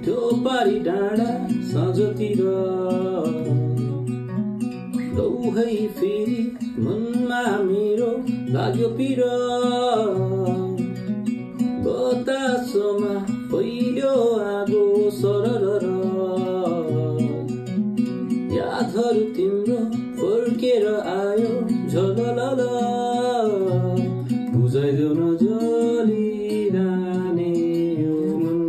त्यो पारी डाँडा साँझतिर लौ है फेरि मनमा मेरो लाग्यो पिर बतासमा पहिलो आगो सरर यादहरू तिम्रो फर्केर आयो झललल बुझाइदेऊ न जलिरहने यो मन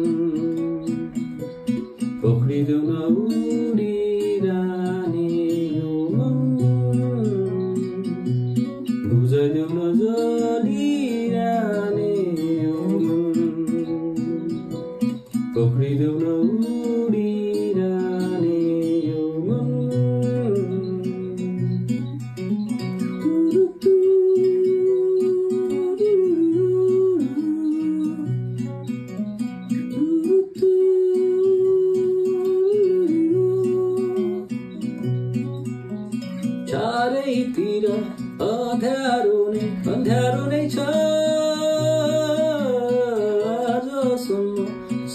पक्रिदेऊ न उडिरहने यो मन बुझाइदेऊ न जलिरहने यो मन पक्रिदेऊ न उडिरहने यो मन चारैतिर अँध्यारो नै छ आजसम्म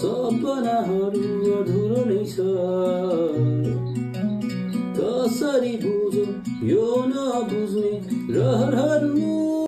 सपनाहरू अधुरो नै छ कसरी बुझौँ यो नबुझ्ने रहरहरू